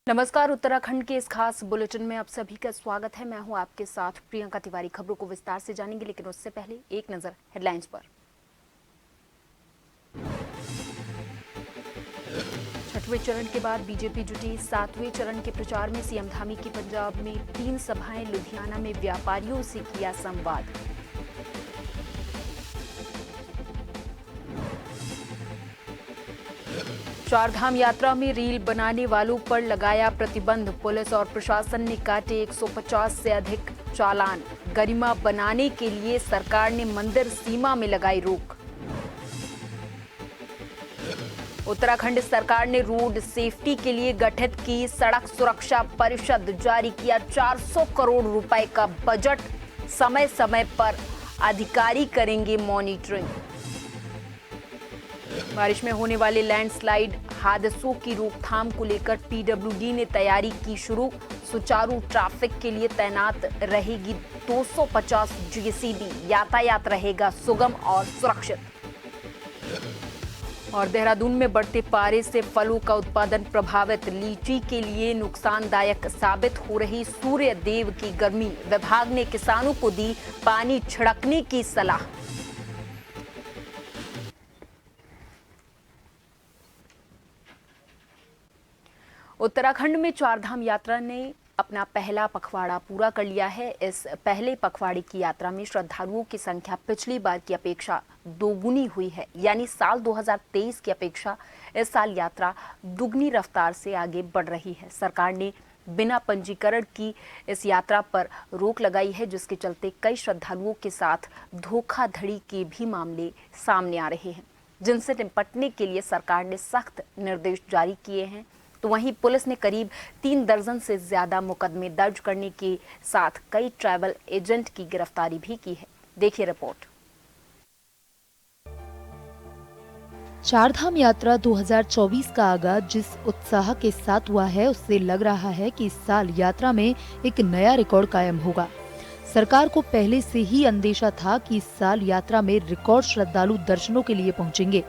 नमस्कार। उत्तराखंड के इस खास बुलेटिन में आप सभी का स्वागत है। मैं हूं आपके साथ प्रियंका तिवारी। खबरों को विस्तार से जानेंगे, लेकिन उससे पहले एक नजर हेडलाइंस पर। छठवें चरण के बाद बीजेपी जुटी 7वें चरण के प्रचार में। सीएम धामी की पंजाब में 3 सभाएं, लुधियाना में व्यापारियों से किया संवाद। चारधाम यात्रा में रील बनाने वालों पर लगाया प्रतिबंध। पुलिस और प्रशासन ने काटे 150 से अधिक चालान। गरिमा बनाने के लिए सरकार ने मंदिर सीमा में लगाई रोक। उत्तराखंड सरकार ने रोड सेफ्टी के लिए गठित की सड़क सुरक्षा परिषद। जारी किया 400 करोड़ रुपए का बजट। समय समय पर अधिकारी करेंगे मॉनिटरिंग। बारिश में होने वाले लैंडस्लाइड हादसों की रोकथाम को लेकर पीडब्ल्यूडी ने तैयारी की शुरू। सुचारू ट्रैफिक के लिए तैनात रहेगी 250 जेसीबी। यातायात रहेगा सुगम और सुरक्षित। और देहरादून में बढ़ते पारे से फलों का उत्पादन प्रभावित। लीची के लिए नुकसानदायक साबित हो रही सूर्य देव की गर्मी। विभाग ने किसानों को दी पानी छिड़कने की सलाह। उत्तराखंड में चारधाम यात्रा ने अपना पहला पखवाड़ा पूरा कर लिया है। इस पहले पखवाड़े की यात्रा में श्रद्धालुओं की संख्या पिछली बार की अपेक्षा दोगुनी हुई है। यानी साल 2023 की अपेक्षा इस साल यात्रा दुगनी रफ्तार से आगे बढ़ रही है। सरकार ने बिना पंजीकरण की इस यात्रा पर रोक लगाई है, जिसके चलते कई श्रद्धालुओं के साथ धोखाधड़ी के भी मामले सामने आ रहे हैं, जिनसे निपटने के लिए सरकार ने सख्त निर्देश जारी किए हैं। तो वहीं पुलिस ने करीब 3 दर्जन से ज्यादा मुकदमे दर्ज करने के साथ कई ट्रैवल एजेंट की गिरफ्तारी भी की है। देखिए रिपोर्ट। चारधाम यात्रा 2024 का आगाज जिस उत्साह के साथ हुआ है, उससे लग रहा है कि इस साल यात्रा में एक नया रिकॉर्ड कायम होगा। सरकार को पहले से ही अंदेशा था कि इस साल यात्रा में रिकॉर्ड श्रद्धालु दर्शनों के लिए पहुंचेंगे,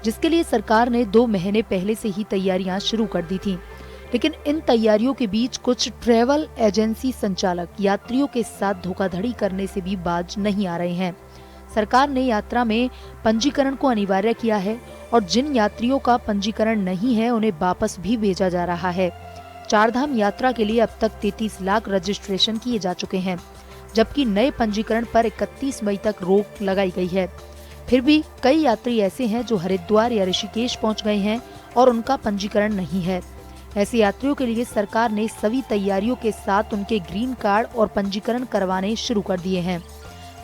जिसके लिए सरकार ने 2 महीने पहले से ही तैयारियां शुरू कर दी थीं। लेकिन इन तैयारियों के बीच कुछ ट्रैवल एजेंसी संचालक यात्रियों के साथ धोखाधड़ी करने से भी बाज नहीं आ रहे हैं। सरकार ने यात्रा में पंजीकरण को अनिवार्य किया है और जिन यात्रियों का पंजीकरण नहीं है उन्हें वापस भी भेजा जा रहा है। चारधाम यात्रा के लिए अब तक 33 लाख रजिस्ट्रेशन किए जा चुके हैं, जबकि नए पंजीकरण पर 31 मई तक रोक लगाई गई है। फिर भी कई यात्री ऐसे हैं जो हरिद्वार या ऋषिकेश पहुंच गए हैं और उनका पंजीकरण नहीं है। ऐसे यात्रियों के लिए सरकार ने सभी तैयारियों के साथ उनके ग्रीन कार्ड और पंजीकरण करवाने शुरू कर दिए हैं।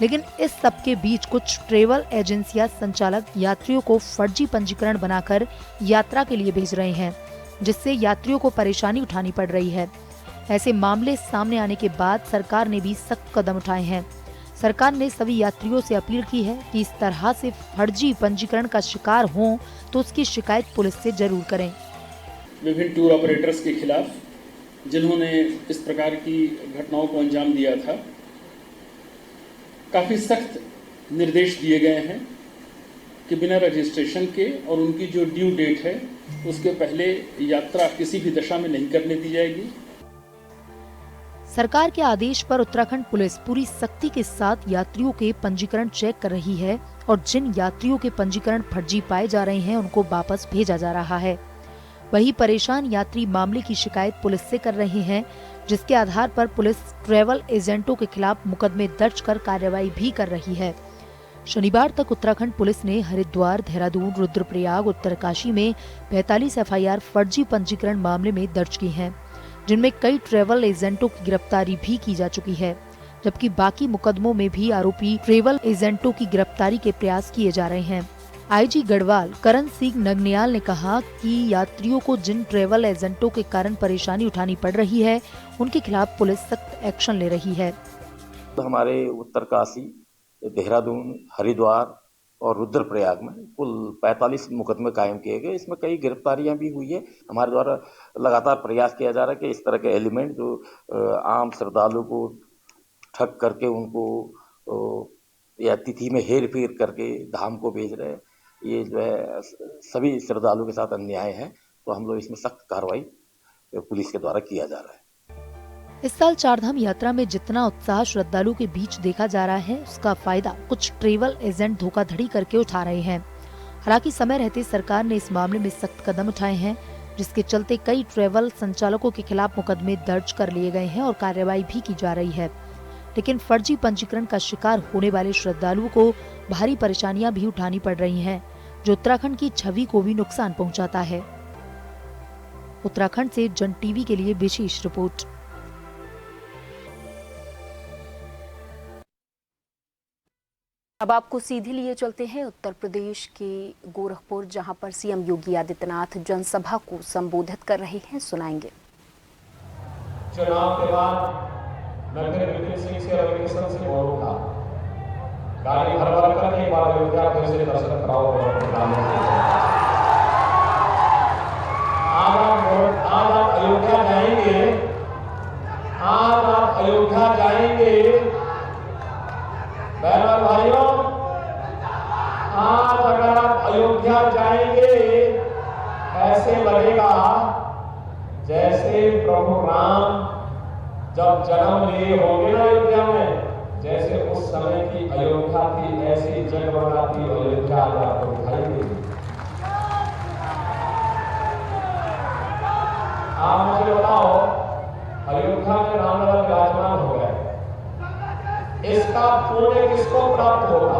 लेकिन इस सब के बीच कुछ ट्रैवल एजेंसियां संचालक यात्रियों को फर्जी पंजीकरण बनाकर यात्रा के लिए भेज रहे हैं, जिससे यात्रियों को परेशानी उठानी पड़ रही है। ऐसे मामले सामने आने के बाद सरकार ने भी सख्त कदम उठाए हैं। सरकार ने सभी यात्रियों से अपील की है कि इस तरह से फर्जी पंजीकरण का शिकार हों तो उसकी शिकायत पुलिस से जरूर करें। विभिन्न टूर ऑपरेटर्स के खिलाफ जिन्होंने इस प्रकार की घटनाओं को अंजाम दिया था, काफ़ी सख्त निर्देश दिए गए हैं कि बिना रजिस्ट्रेशन के और उनकी जो ड्यू डेट है उसके पहले यात्रा किसी भी दशा में नहीं करने दी जाएगी। सरकार के आदेश पर उत्तराखंड पुलिस पूरी सख्ती के साथ यात्रियों के पंजीकरण चेक कर रही है और जिन यात्रियों के पंजीकरण फर्जी पाए जा रहे हैं उनको वापस भेजा जा रहा है। वहीं परेशान यात्री मामले की शिकायत पुलिस से कर रहे हैं, जिसके आधार पर पुलिस ट्रैवल एजेंटों के खिलाफ मुकदमे दर्ज कर कार्रवाई भी कर रही है। शनिवार तक उत्तराखंड पुलिस ने हरिद्वार, देहरादून, रुद्रप्रयाग, उत्तरकाशी में 45 एफआईआर फर्जी पंजीकरण मामले में दर्ज की हैं, जिनमें कई ट्रैवल एजेंटों की गिरफ्तारी भी की जा चुकी है, जबकि बाकी मुकदमों में भी आरोपी ट्रैवल एजेंटों की गिरफ्तारी के प्रयास किए जा रहे हैं। आईजी गढ़वाल करण सिंह नगनियाल ने कहा कि यात्रियों को जिन ट्रैवल एजेंटों के कारण परेशानी उठानी पड़ रही है, उनके खिलाफ पुलिस सख्त एक्शन ले रही है। हमारे उत्तरकाशी, देहरादून, हरिद्वार और रुद्रप्रयाग में कुल 45 मुकदमे कायम किए गए। इसमें कई गिरफ्तारियां भी हुई है। हमारे द्वारा लगातार प्रयास किया जा रहा है कि इस तरह के एलिमेंट जो आम श्रद्धालु को ठग करके उनको या तिथि में हेर फेर करके धाम को भेज रहे हैं, ये जो है सभी श्रद्धालुओं के साथ अन्याय है। तो हम लोग इसमें सख्त कार्रवाई पुलिस के द्वारा किया जा रहा है। इस साल चारधाम यात्रा में जितना उत्साह श्रद्धालुओं के बीच देखा जा रहा है, उसका फायदा कुछ ट्रेवल एजेंट धोखाधड़ी करके उठा रहे हैं। हालांकि समय रहते सरकार ने इस मामले में सख्त कदम उठाए हैं, जिसके चलते कई ट्रेवल संचालकों के खिलाफ मुकदमे दर्ज कर लिए गए हैं और कार्रवाई भी की जा रही है। लेकिन फर्जी पंजीकरण का शिकार होने वाले श्रद्धालुओं को भारी परेशानियां भी उठानी पड़ रही हैं, जो उत्तराखंड की छवि को भी नुकसान पहुंचाता है। उत्तराखंड से जन टीवी के लिए विशेष रिपोर्ट। अब आपको सीधे लिए चलते हैं उत्तर प्रदेश के गोरखपुर, जहां पर सीएम योगी आदित्यनाथ जनसभा को संबोधित कर रहे हैं। सुनाएंगे। चुनाव के बाद मैं फिर विपिन सिंह से और किशन से बोलूंगा, गाड़ी भर भर कर एक बार अयोध्या फिर से दर्शन कराओ। आज आप अयोध्या जाएंगे, आज आप अयोध्या जाएंगे बहनों भाइयों, आज अगर आप अयोध्या जाएंगे ऐसे लगेगा जैसे प्रभु राम जब जन्म लिए होंगे ना अयोध्या में, जैसे उस समय की अयोध्या थी, ऐसी जगमगाती अयोध्या आपको दिखाई देगी। आप मुझे बताओ, अयोध्या में रामलला विराजमान हो गए, इसका पुण्य किसको प्राप्त होगा?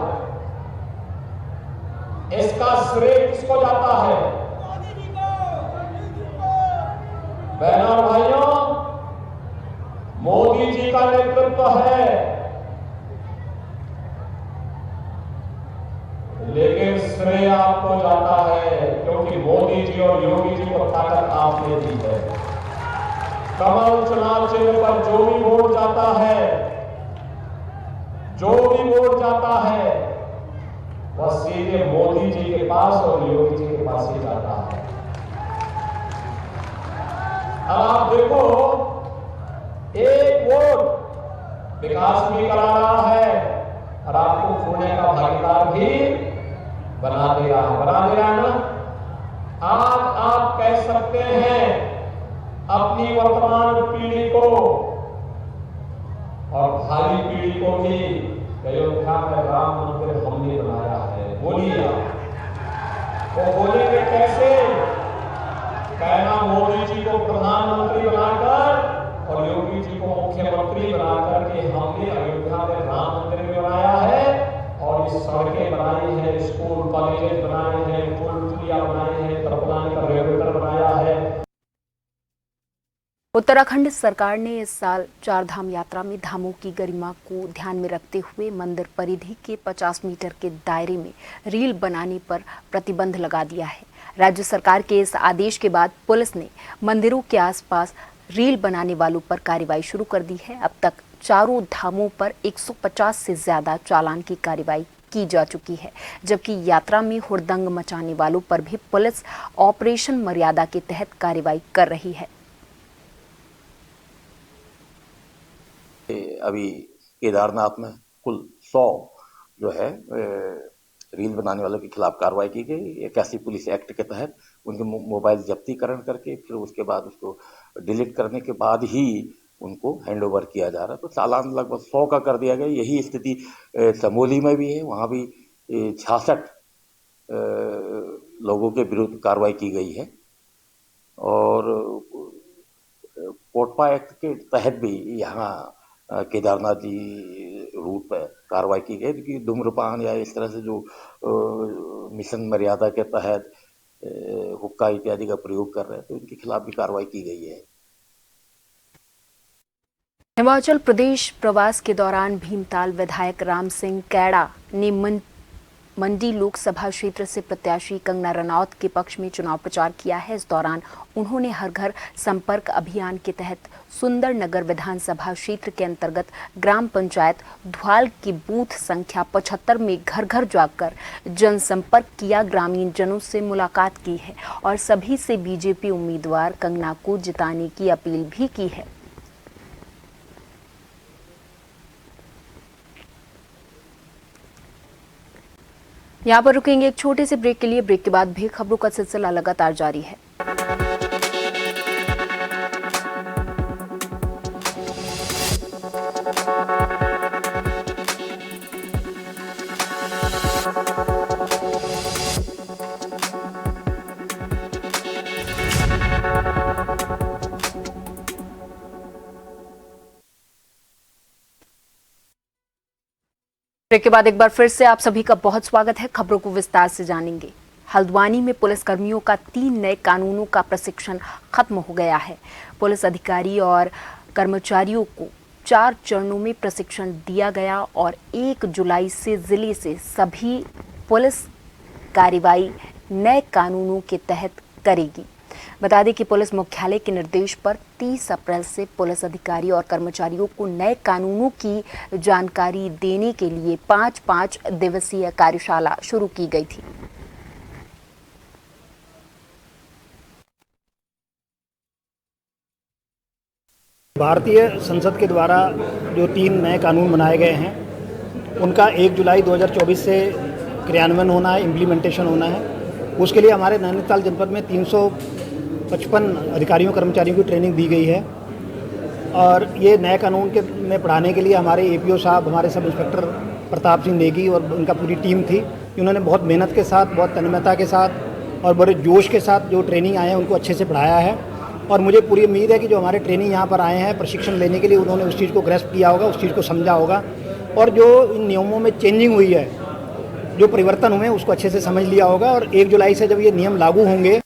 इसका श्रेय किसको जाता है? बहनों और भाइयों, मोदी जी का नेतृत्व है, लेकिन श्रेय आपको जाता है, क्योंकि मोदी जी और योगी जी को ताकत आपने दी है। कमल चुनाव चिन्ह पर जो भी वोट जाता है, जो भी वोट जाता है, वह सीधे मोदी जी के पास और योगी जी के पास ही जाता है। अब आप देखो, एक वोट विकास भी करा रहा है और आपको पुण्य का भागीदार भी बना दे रहा है ना। आज आप कह सकते हैं अपनी वर्तमान पीढ़ी को और भावी पीढ़ी को भी, अयोध्या में राम मंदिर हमने बनाया है। बोलिए, वो बोलेंगे कैसे? कहना मोदी जी को प्रधानमंत्री बनाकर और योगी जी को मुख्यमंत्री बनाकर के हमने अयोध्या में राम मंदिर भी बनाया है और इस सड़कें बनाई है, स्कूल कॉलेजेस बनाए हैं, पुल पुलिया बनाए हैं, तरफलानी का रेगुलेटर बनाया है। उत्तराखंड सरकार ने इस साल चारधाम यात्रा में धामों की गरिमा को ध्यान में रखते हुए मंदिर परिधि के 50 मीटर के दायरे में रील बनाने पर प्रतिबंध लगा दिया है। राज्य सरकार के इस आदेश के बाद पुलिस ने मंदिरों के आसपास रील बनाने वालों पर कार्रवाई शुरू कर दी है। अब तक चारों धामों पर 150 से ज्यादा चालान की कार्रवाई की जा चुकी है, जबकि यात्रा में हुड़दंग मचाने वालों पर भी पुलिस ऑपरेशन मर्यादा के तहत कार्रवाई कर रही है। अभी केदारनाथ में कुल 100 जो है रील बनाने वालों के खिलाफ कार्रवाई की गई। 81 पुलिस एक्ट के तहत उनके मोबाइल जब्तीकरण करके फिर उसके बाद उसको डिलीट करने के बाद ही उनको हैंडओवर किया जा रहा है। तो चालान लगभग 100 का कर दिया गया। यही स्थिति चमोली में भी है, वहाँ भी 66 लोगों के विरुद्ध कार्रवाई की गई है और कोटपा एक्ट के तहत भी यहाँ केदारनाथ जी रूट पर कार्रवाई की गई, क्योंकि धूम्रपान या इस तरह से जो मिशन मर्यादा के तहत हुक्का इत्यादि का प्रयोग कर रहे हैं, तो इनके खिलाफ भी कार्रवाई की गई है। हिमाचल प्रदेश प्रवास के दौरान भीमताल विधायक राम सिंह कैड़ा ने मंडी लोकसभा क्षेत्र से प्रत्याशी कंगना रनौत के पक्ष में चुनाव प्रचार किया है। इस दौरान उन्होंने हर घर संपर्क अभियान के तहत सुंदरनगर विधानसभा क्षेत्र के अंतर्गत ग्राम पंचायत ध्वाल की बूथ संख्या 75 में घर घर जाकर जनसंपर्क किया, ग्रामीण जनों से मुलाकात की है और सभी से बीजेपी उम्मीदवार कंगना को जिताने की अपील भी की है। यहाँ पर रुकेंगे एक छोटे से ब्रेक के लिए। ब्रेक के बाद भी खबरों का सिलसिला लगातार जारी है। ब्रेक के बाद एक बार फिर से आप सभी का बहुत स्वागत है। खबरों को विस्तार से जानेंगे। हल्द्वानी में पुलिस कर्मियों का 3 नए कानूनों का प्रशिक्षण खत्म हो गया है। पुलिस अधिकारी और कर्मचारियों को 4 चरणों में प्रशिक्षण दिया गया और 1 जुलाई से जिले से सभी पुलिस कार्रवाई नए कानूनों के तहत करेगी। बता दें कि पुलिस मुख्यालय के निर्देश पर 30 अप्रैल से पुलिस अधिकारी और कर्मचारियों को नए कानूनों की जानकारी देने के लिए 5-5 दिवसीय कार्यशाला शुरू की गई थी। भारतीय संसद के द्वारा जो 3 नए कानून बनाए गए हैं उनका 1 जुलाई 2024 से क्रियान्वयन होना है, इम्प्लीमेंटेशन होना है। उसके लिए हमारे नैनीताल जनपद में 355 अधिकारियों कर्मचारियों की ट्रेनिंग दी गई है और ये नए कानून के में पढ़ाने के लिए हमारे एपीओ साहब, हमारे सब इंस्पेक्टर प्रताप सिंह नेगी और उनका पूरी टीम थी। उन्होंने बहुत मेहनत के साथ, बहुत तन्मयता के साथ और बड़े जोश के साथ जो ट्रेनिंग आए हैं उनको अच्छे से पढ़ाया है और मुझे पूरी उम्मीद है कि जो हमारे ट्रेनिंग यहाँ पर आए हैं प्रशिक्षण लेने के लिए, उन्होंने उस चीज़ को ग्रेस्प किया होगा, उस चीज़ को समझा होगा और जो इन नियमों में चेंजिंग हुई है, जो परिवर्तन हुए उसको अच्छे से समझ लिया होगा और 1 जुलाई से जब ये नियम लागू होंगे।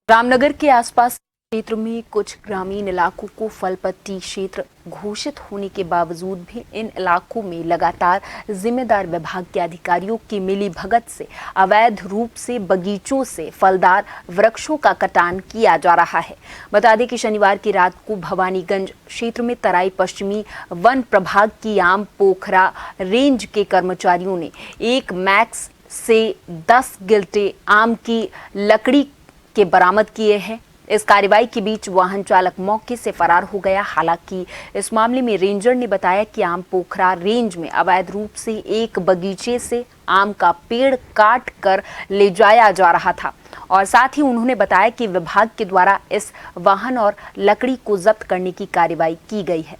रामनगर के आसपास क्षेत्र में कुछ ग्रामीण इलाकों को फलपट्टी क्षेत्र घोषित होने के बावजूद भी इन इलाकों में लगातार जिम्मेदार विभाग के अधिकारियों की मिलीभगत से अवैध रूप से बगीचों से फलदार वृक्षों का कटान किया जा रहा है। बता दें कि शनिवार की रात को भवानीगंज क्षेत्र में तराई पश्चिमी वन प्रभाग की आम पोखरा रेंज के कर्मचारियों ने एक मैक्स से 10 गिल्टे आम की लकड़ी के बरामद किए हैं। इस कार्रवाई के बीच वाहन चालक मौके से फरार हो गया। हालांकि इस मामले में रेंजर ने बताया कि आम पोखरा रेंज में अवैध रूप से एक बगीचे से आम का पेड़ काट कर ले जाया जा रहा था और साथ ही उन्होंने बताया कि विभाग के द्वारा इस वाहन और लकड़ी को जब्त करने की कार्रवाई की गई है।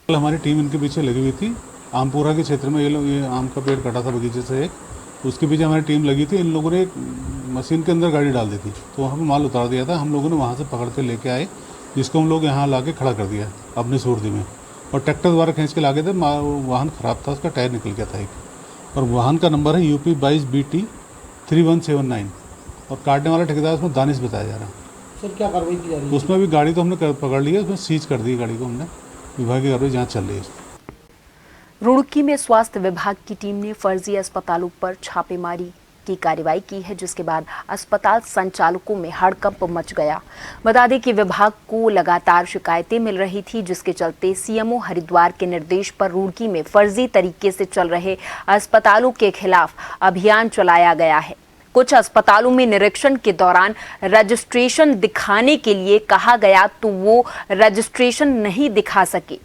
हमारी टीम इनके पीछे लगी हुई थी। आमपुरा के क्षेत्र में ये लोग ये आम का पेड़ कटा था बगीचे से एक, उसके पीछे हमारी टीम लगी थी। इन लोगों ने एक मशीन के अंदर गाड़ी डाल दी थी तो वहाँ पे माल उतार दिया था। हम लोगों ने वहाँ से पकड़ के लेके आए, जिसको हम लोग यहाँ लाके खड़ा कर दिया अपनी सूरती में और ट्रैक्टर द्वारा खींच के लागे थे। वाहन ख़राब था, उसका टायर निकल गया था एक और वाहन का नंबर है UP 22BT 3179 और काटने वाला ठेकेदार उसमें दानिश बताया जा रहा है। सर क्या कार्रवाई की जा रही है? उसमें भी गाड़ी तो हमने पकड़ ली है, उसमें सीज कर दी गाड़ी को हमने। विभाग की कार्रवाई जाँच चल रही है। रुड़की में स्वास्थ्य विभाग की टीम ने फर्जी अस्पतालों पर छापेमारी की कार्रवाई की है, जिसके बाद अस्पताल संचालकों में हड़कंप मच गया। बता दें कि विभाग को लगातार शिकायतें मिल रही थी, जिसके चलते CMO हरिद्वार के निर्देश पर रुड़की में फर्जी तरीके से चल रहे अस्पतालों के खिलाफ अभियान चलाया गया है। कुछ अस्पतालों में निरीक्षण के दौरान रजिस्ट्रेशन दिखाने के लिए कहा गया तो वो रजिस्ट्रेशन नहीं दिखा सके।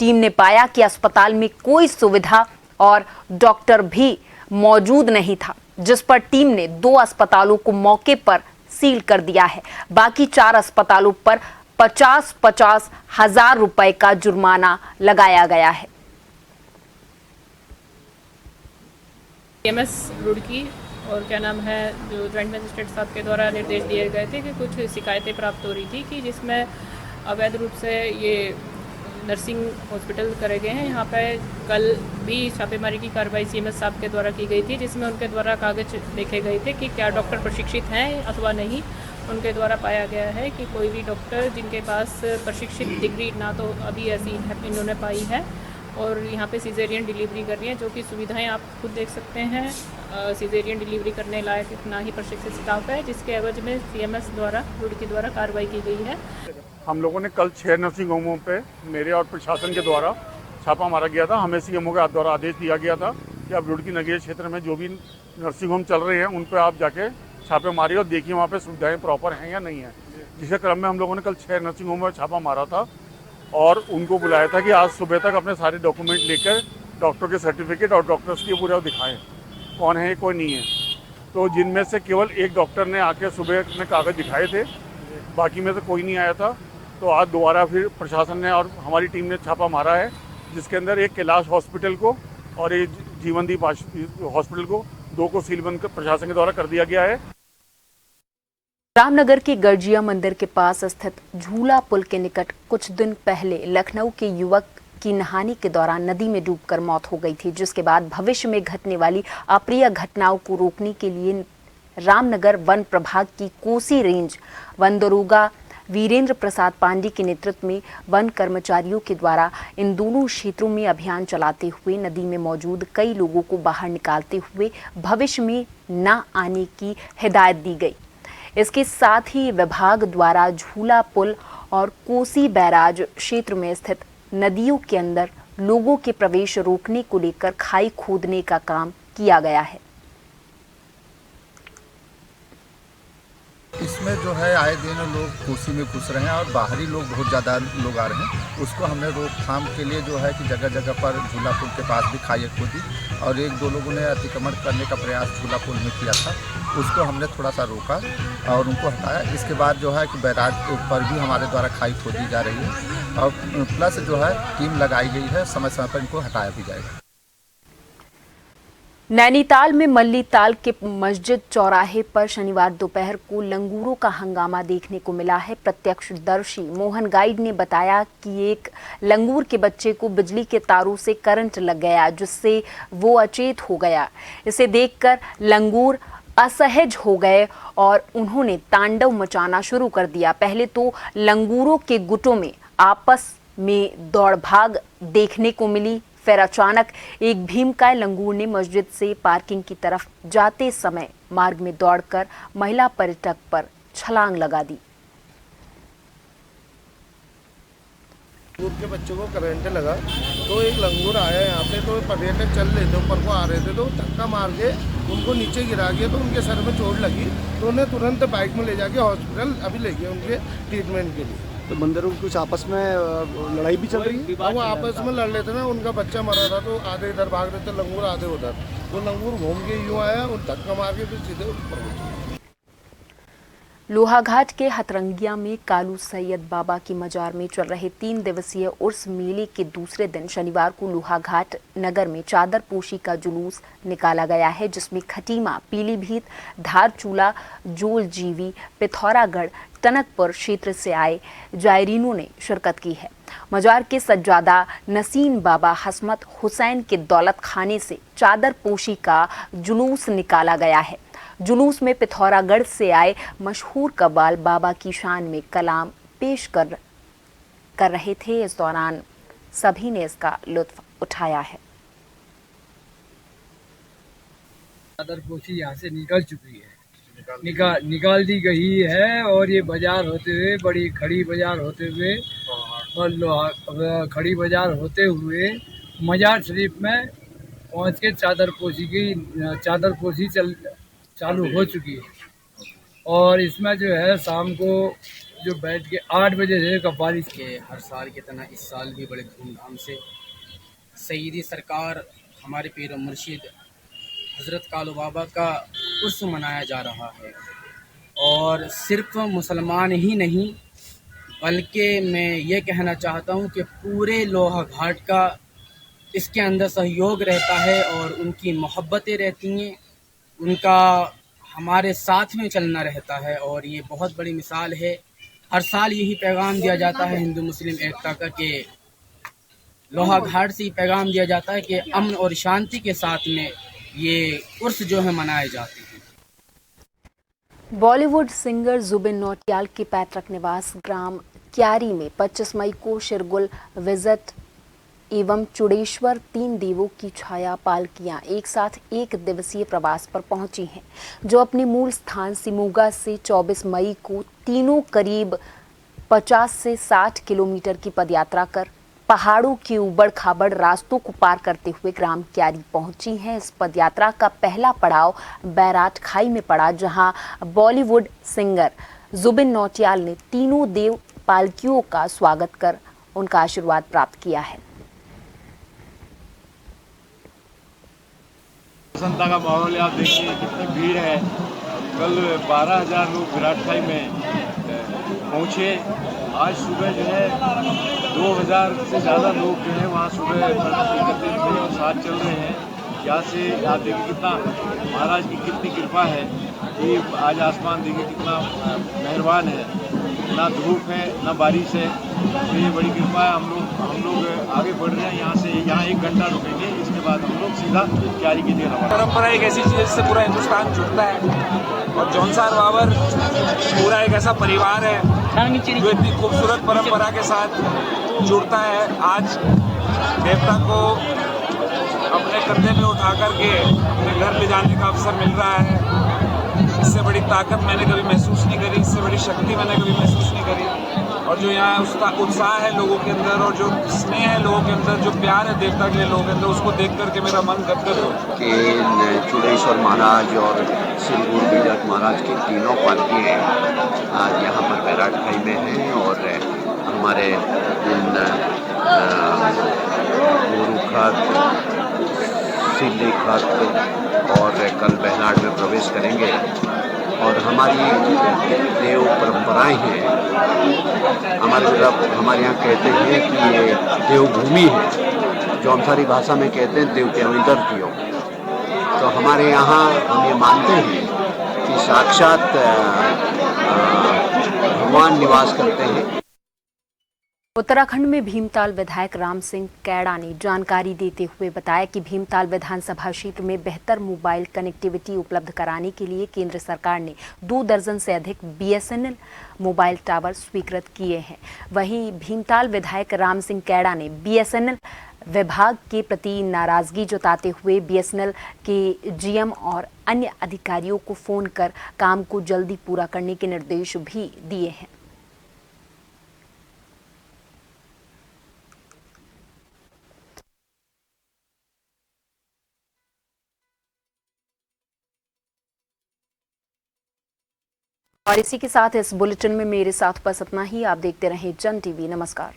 टीम ने पाया कि अस्पताल में कोई सुविधा और डॉक्टर भी मौजूद नहीं था, जिस पर टीम ने 2 अस्पतालों को मौके पर सील कर दिया है। बाकी 4 अस्पतालों पर 50-50 हजार रुपए का जुर्माना लगाया गया है। CMS रुड़की और क्या नाम है जो जॉइंट मजिस्ट्रेट साहब के द्वारा निर्देश दिए गए थे कि कुछ शिकायतें प्राप्त हो रही थी कि जिसमें अवैध रूप से ये नर्सिंग हॉस्पिटल करे गए हैं। यहाँ पे कल भी छापेमारी की कार्रवाई CMS साहब के द्वारा की गई थी, जिसमें उनके द्वारा कागज देखे गए थे कि क्या डॉक्टर प्रशिक्षित हैं अथवा नहीं। उनके द्वारा पाया गया है कि कोई भी डॉक्टर जिनके पास प्रशिक्षित डिग्री ना तो अभी ऐसी इन्होंने पाई है और यहाँ पे सिजेरियन डिलीवरी कर रही हैं, जो कि सुविधाएं आप खुद देख सकते हैं। सिजेरियन डिलीवरी करने लायक इतना ही प्रशिक्षित स्टाफ है, जिसके एवज में CMS द्वारा रुड़की द्वारा कार्रवाई की गई है। हम लोगों ने कल 6 नर्सिंग होमों पे मेरे और प्रशासन के द्वारा छापा मारा गया था। हमें CMO के द्वारा आदेश दिया गया था कि आप रुड़की नगरीय क्षेत्र में जो भी नर्सिंग होम चल रहे हैं उन पर आप जाके छापे मारिए और देखिए वहाँ पे सुविधाएं प्रॉपर हैं या नहीं है। जिसके क्रम में हम लोगों ने कल 6 नर्सिंग होम में छापा मारा था और उनको बुलाया था कि आज सुबह तक अपने सारे डॉक्यूमेंट लेकर डॉक्टर के सर्टिफिकेट और डॉक्टर्स की पूरा दिखाएं कौन है कोई नहीं है। तो जिनमें से केवल एक डॉक्टर ने आके सुबह अपने कागज़ दिखाए थे, बाकी में से कोई नहीं आया था। तो आज दोबारा फिर प्रशासन ने और हमारी टीम ने छापा मारा है, जिसके अंदर एक कैलाश हॉस्पिटल को और एक जीवनदीप हॉस्पिटल को 2 को सीलबंद प्रशासन के द्वारा कर दिया गया है। रामनगर के गर्जिया मंदिर के पास स्थित झूला पुल के निकट कुछ दिन पहले लखनऊ के युवक की नहाने के दौरान नदी में डूबकर मौत हो गई थी, जिसके बाद भविष्य में घटने वाली अप्रिय घटनाओं को रोकने के लिए रामनगर वन प्रभाग की कोसी रेंज वन दरोगा वीरेंद्र प्रसाद पांडे के नेतृत्व में वन कर्मचारियों के द्वारा इन दोनों क्षेत्रों में अभियान चलाते हुए नदी में मौजूद कई लोगों को बाहर निकालते हुए भविष्य में न आने की हिदायत दी गई। इसके साथ ही विभाग द्वारा झूला पुल और कोसी बैराज क्षेत्र में स्थित नदियों के अंदर लोगों के प्रवेश रोकने को लेकर खाई खोदने का काम किया गया है। इसमें जो है आए दिन लोग कोसी में घुस रहे हैं और बाहरी लोग बहुत ज़्यादा लोग आ रहे हैं। उसको हमने रोकथाम के लिए जो है कि जगह जगह पर झूला पुल के पास भी खाई खोदी और एक दो लोगों ने अतिक्रमण करने का प्रयास झूला पुल में किया था, उसको हमने थोड़ा सा रोका और उनको हटाया। इसके बाद जो है कि बैराज पर भी हमारे द्वारा खाई खोदी जा रही है और प्लस जो है टीम लगाई गई है, समय समय पर इनको हटाया भी जाएगा। नैनीताल में मल्लीताल के मस्जिद चौराहे पर शनिवार दोपहर को लंगूरों का हंगामा देखने को मिला है। प्रत्यक्षदर्शी मोहन गाइड ने बताया कि एक लंगूर के बच्चे को बिजली के तारों से करंट लग गया, जिससे वो अचेत हो गया। इसे देखकर लंगूर असहज हो गए और उन्होंने तांडव मचाना शुरू कर दिया। पहले तो लंगूरों के गुटों में आपस में दौड़ भाग देखने को मिली, फिर अचानक एक भीमकाय लंगूर ने मस्जिद से पार्किंग की तरफ जाते समय मार्ग में दौड़कर महिला पर्यटक पर छलांग लगा दी। लंगूर के बच्चों को करंट लगा तो एक लंगूर आया यहाँ पे, तो पर्यटक चल रहे थे ऊपर को आ रहे थे, तो धक्का मार के उनको नीचे गिरा गया, तो उनके सर में चोट लगी, तो उन्हें तुरंत बाइक में ले जाके हॉस्पिटल अभी ले गए उनके ट्रीटमेंट के लिए। तो बंदरों की कुछ आपस में लड़ाई भी चल रही है। वो आपस में लड़ रहे थे ना, उनका बच्चा मरा था तो आधे इधर भाग रहे थे लंगूर, आधे उधर। वो लंगूर घूम के यूँ आया और धक्का मार के फिर सीधे ऊपर। लोहाघाट के हथरंगिया में कालू सैयद बाबा की मजार में चल रहे 3 दिवसीय उर्स मेले के दूसरे दिन शनिवार को लोहाघाट नगर में चादर पोशी का जुलूस निकाला गया है, जिसमें खटीमा, पीलीभीत, धारचूला, जोलजीवी, पिथौरागढ़, टनकपुर क्षेत्र से आए जायरीनों ने शिरकत की है। मजार के सज्जादा नसीन बाबा हसमत हुसैन के दौलत खाने से चादर पोशी का जुलूस निकाला गया है। जुलूस में पिथौरागढ़ से आए मशहूर कव्वाल बाबा की शान में कलाम पेश कर रहे थे। इस दौरान सभी ने इसका लुत्फ उठाया है। चादर पोशी यहाँ से निकल चुकी है, निकाल दी गई है और ये बाजार होते हुए, बड़ी खड़ी बाजार होते हुए और खड़ी बाजार होते हुए मजार शरीफ में पहुँच के चादर पोशी चालू हो चुकी है। और इसमें जो है शाम को जो बैठ के 8 बजे से कव्वाली के हर साल की तरह इस साल भी बड़े धूमधाम से सईदी सरकार हमारे पीर मुर्शिद हज़रत कालू बाबा का उर्स मनाया जा रहा है। और सिर्फ मुसलमान ही नहीं बल्कि मैं ये कहना चाहता हूँ कि पूरे लोहाघाट का इसके अंदर सहयोग रहता है और उनकी मोहब्बतें रहती हैं, उनका हमारे साथ में चलना रहता है। और ये बहुत बड़ी मिसाल है। हर साल यही पैगाम दिया जाता है हिंदू मुस्लिम एकता का, कि लोहाघाट से ही पैगाम दिया जाता है कि अमन और शांति के साथ में ये उर्स जो है मनाए जाते हैं। बॉलीवुड सिंगर जुबिन नौटियाल के पैतृक निवास ग्राम क्यारी में 25 मई को शिरगुल विजिट एवं चुड़ेश्वर 3 देवों की छाया पालकियां एक साथ 1 दिवसीय प्रवास पर पहुंची हैं, जो अपने मूल स्थान सिमोगा से 24 मई को तीनों करीब 50 से 60 किलोमीटर की पदयात्रा कर पहाड़ों के उबड़ खाबड़ रास्तों को पार करते हुए ग्राम क्यारी पहुंची हैं। इस पदयात्रा का पहला पड़ाव बैराट खाई में पड़ा, जहां बॉलीवुड सिंगर जुबिन नौटियाल ने तीनों देव पालकियों का स्वागत कर उनका आशीर्वाद प्राप्त किया है। प्रसन्नता का माहौल है, आप देखिए कितनी भीड़ है। कल 12,000 लोग विराट खाई में पहुँचे। आज सुबह जो है 2,000 से ज़्यादा लोग जो है वहाँ सुबह एकत्रित हुए और साथ चल रहे हैं। यहाँ से आप देखिए कितना महाराज की कितनी कृपा है कि आज आसमान देखिए कितना मेहरबान है, ना धूप है ना बारिश है, तो ये बड़ी कृपा है। हम लोग आगे बढ़ रहे हैं यहाँ से। यहाँ 1 घंटा रुकेंगे, इसके बाद हम लोग सीधा क्यारी के लिए रवाना। परंपरा एक ऐसी चीज़ जिससे पूरा हिंदुस्तान जुड़ता है और जौनसार बाबर पूरा एक ऐसा परिवार है जो इतनी खूबसूरत परंपरा के साथ जुड़ता है। आज देवता को अपने कंधे में उठा करके अपने घर ले जाने का अवसर मिल रहा है। इससे बड़ी ताकत मैंने कभी महसूस नहीं करी, इससे बड़ी शक्ति मैंने कभी महसूस नहीं करी। और जो यहाँ उत्साह है लोगों के अंदर और जो स्नेह है लोगों के अंदर, जो प्यार है देवता के लिए लोगों के अंदर, उसको देख करके मेरा मन गदगद हो। कि चुड़ेश्वर महाराज और सिलगुर बिजट महाराज की तीनों पालकियाँ आज यहाँ पर बैरागढ़ में हैं और हमारे गुरुखत, सिल्लीखत और कल बहनाड में प्रवेश करेंगे। और हमारी देव परंपराएं हैं, हमारे यहाँ कहते हैं कि ये देवभूमि है, जो जौनसारी भाषा में कहते हैं देव के अंदर कियो। तो हमारे यहाँ हम ये मानते हैं कि साक्षात भगवान निवास करते हैं। उत्तराखंड में भीमताल विधायक राम सिंह कैड़ा ने जानकारी देते हुए बताया कि भीमताल विधानसभा क्षेत्र में बेहतर मोबाइल कनेक्टिविटी उपलब्ध कराने के लिए केंद्र सरकार ने 2 दर्जन से अधिक BSNL मोबाइल टावर स्वीकृत किए हैं। वहीं भीमताल विधायक राम सिंह कैड़ा ने BSNL विभाग के प्रति नाराजगी जताते हुए BSNL के GM और अन्य अधिकारियों को फोन कर काम को जल्दी पूरा करने के निर्देश भी दिए हैं। और इसी के साथ इस बुलेटिन में मेरे साथ बस इतना ही। आप देखते रहें जन टीवी। नमस्कार।